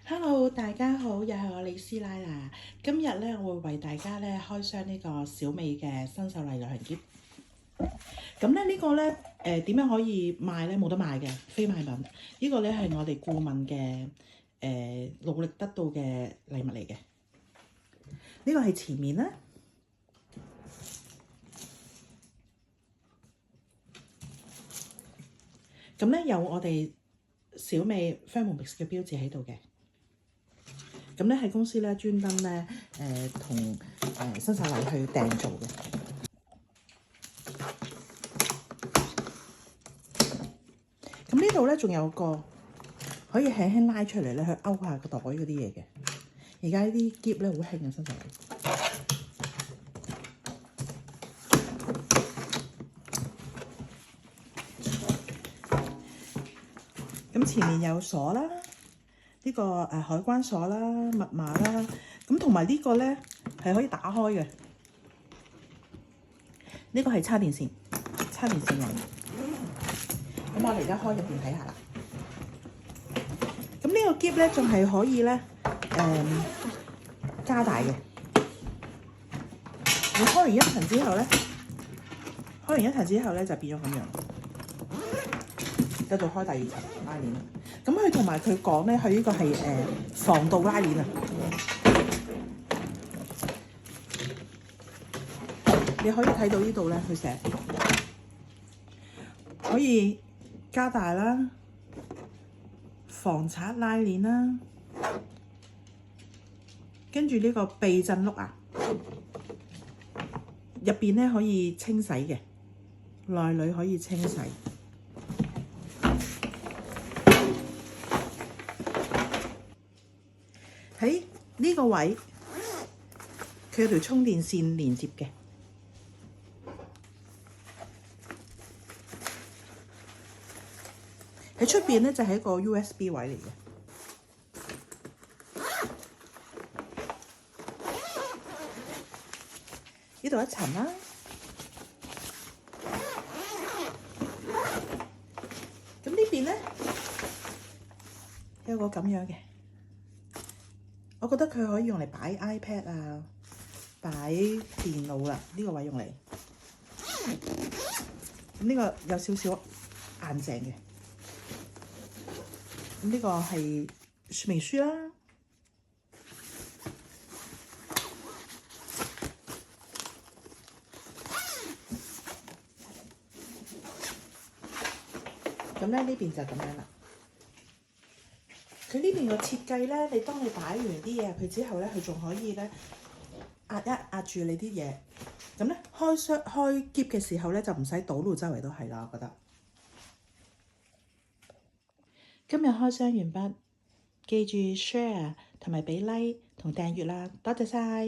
Hello，大家好，又係我李師奶啦。今日咧，我會為大家咧開箱呢個小美嘅新手禮旅行喼。咁咧呢個咧點樣可以賣咧？冇得賣嘅，非賣品。呢個咧係我哋顧問嘅努力得到嘅禮物嚟嘅。呢個係前面啦。咁咧有我哋小美 Thermomix 嘅標誌喺度嘅。咁咧喺公司咧專登咧同新手禮去訂做嘅。咁呢度咧仲有個可以輕輕拉出嚟咧去勾下個袋嗰啲嘢嘅。而家呢啲喼咧好興嘅新手禮。咁前面有鎖啦，呢個海關鎖啦、密碼啦，咁同埋呢個咧係可以打開嘅。呢個係插電線嚟。咁我哋而家開入邊睇下啦。咁呢個喼咧仲係可以咧加大嘅。你開完一層之後咧，就變咗咁樣。繼續開第二層拉鏈。咁佢同埋佢講咧，佢呢個係防盜拉鏈啊。你可以睇到呢度咧，佢寫可以加大啦，防賊拉鏈啦，跟住呢個避震碌啊，入邊咧可以清洗嘅，內裏可以清洗。喺呢個位，佢有條充電線連接嘅。喺出邊咧就係一個 USB 位嚟嘅。呢度一層啦。咁呢邊咧有個咁樣嘅。我覺得佢可以用嚟擺 iPad 啊，擺電腦啦，呢個位用嚟。咁呢個有少少硬淨嘅。咁呢個係說明書啦。咁咧呢邊就咁樣啦。佢呢邊個設計咧，當你擺完啲嘢入去之後咧，佢仲可以咧壓住你啲嘢。咁咧開喼嘅時候咧，就唔使倒到周圍都係啦，我覺得。今日開箱完畢，記住 share 同埋俾 like 同訂閱啦，多謝晒。